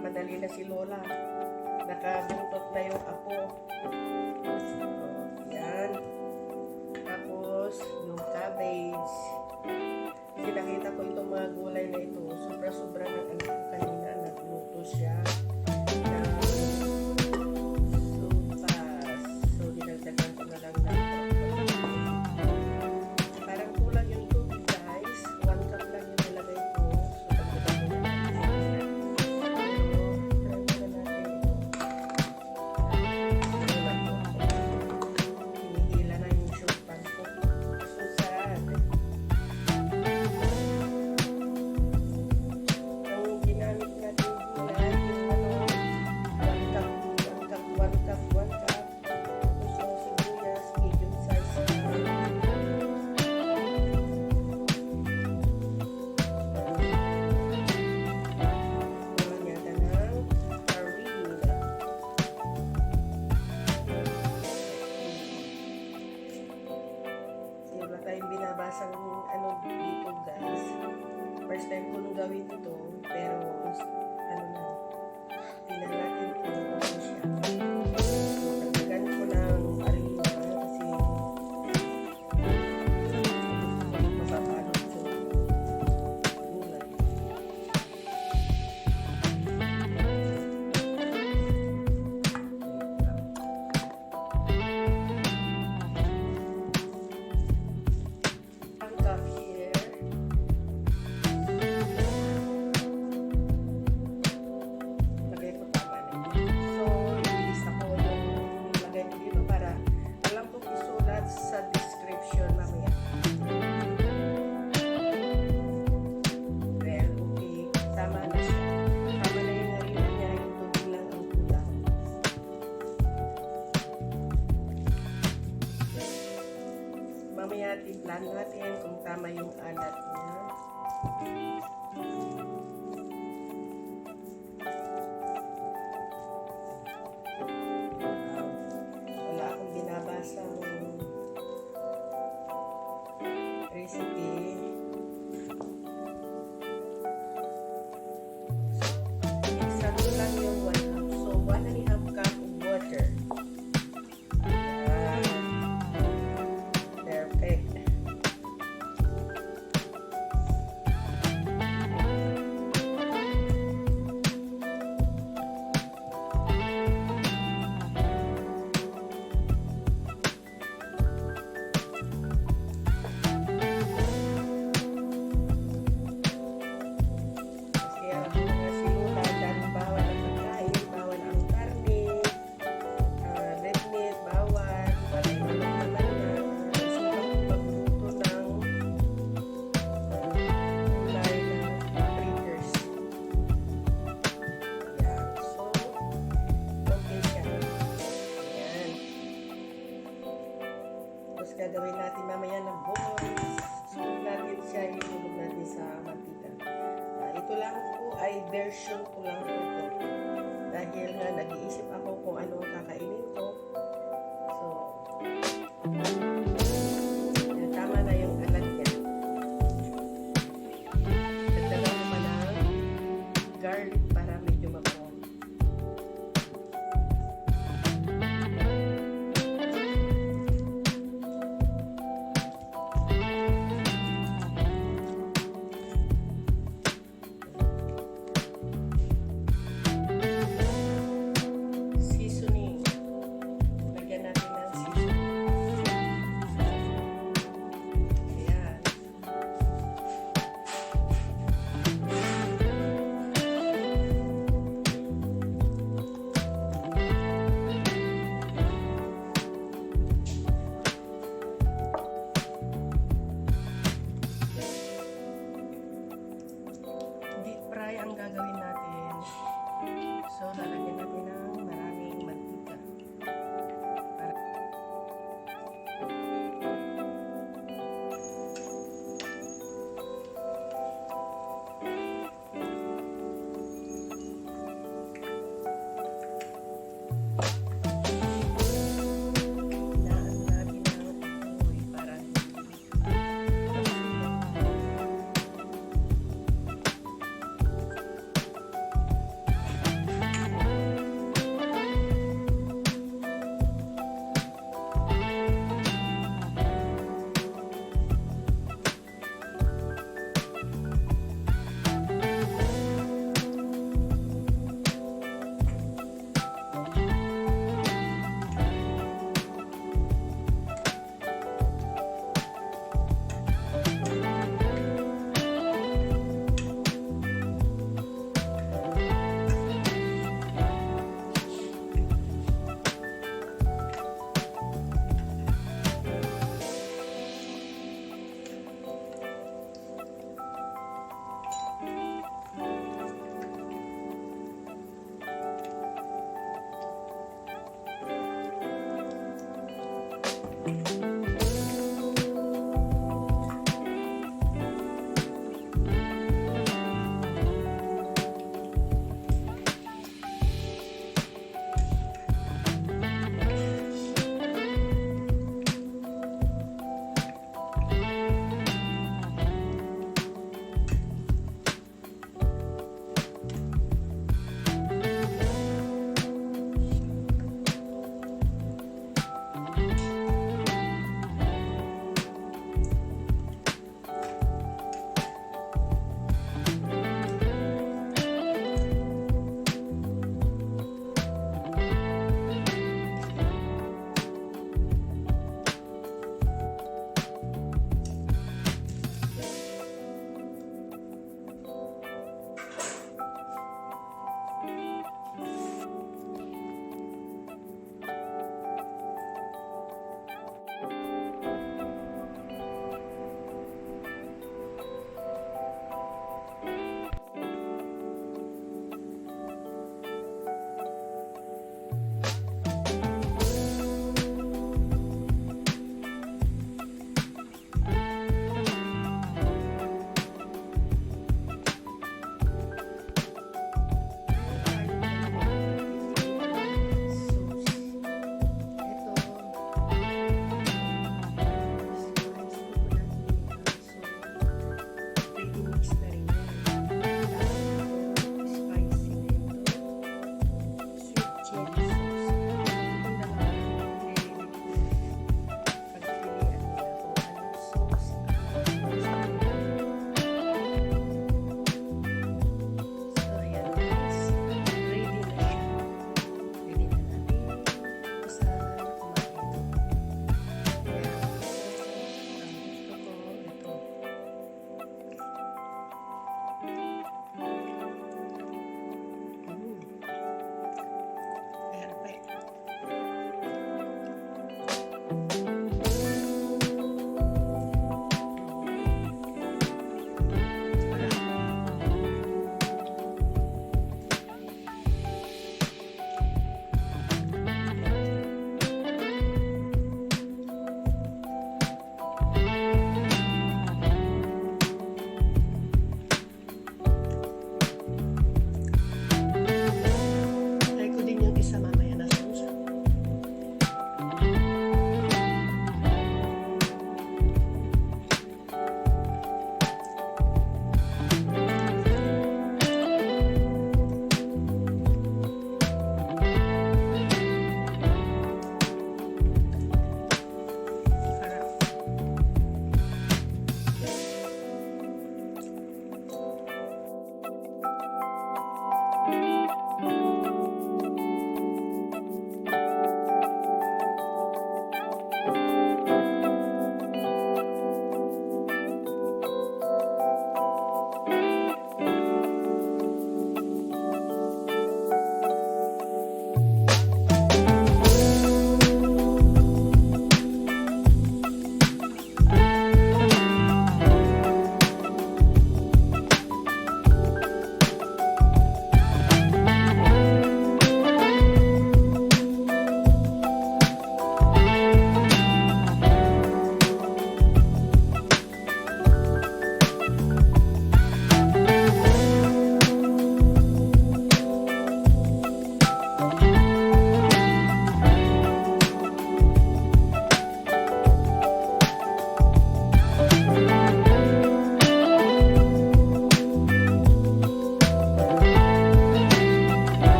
nagmamadali na si Lola. Nakabuntot na yung apo. So, yan. Tapos, yung cabbage. Kasi nakita ko itong mga gulay na ito. Sobra-sobra ng anak ko kanina. Nagluto siya. So, dinagdagan ko na lang na. Parang kulang yung tubig, guys. 1 cup lang yung nilagay ko. So, dagdagan ko na natin. Hinihila na yung short pan ko. So sad. Ang ginamit natin gulay, yung 1 cup. Tapos yung sibuyas, medium size. Kulang yata ng harina. Wala tayong binabasang ano dito, guys. First time ko nung gawin ito, pero ano na, tingnan natin kung ano siya. Nagdagan ko ng harina kasi mapapanot yung gulay. Ang cup here. Lagay ko tama na. So, ilis ako yung lagay ko dito para alam kong isulat sa description mamaya. Well, okay. Tama na siya. Tama na yung harina niya. Yung tubig lang ang kulang. Mamaya timplan natin kung tama yung alat niya. Wala akong binabasang recipe. Isa ko lang yung 1 cup. So, 1.5 cup of water. Perfect. Kasi ang mga sinulan, daming bawal ang pagkain, bawal ang karne, red meat, bawal, wala yung naman na sipag magluto ng gulay na fritters. Yan. So, okay siya. Yan. Tapos gagawin natin mamaya ng balls. Sunod natin siya, itulog natin sa mantika. Ito lang po ay version ko lang po ito. Dahil nga nag-iisip ako kung ano ang kakainin ko.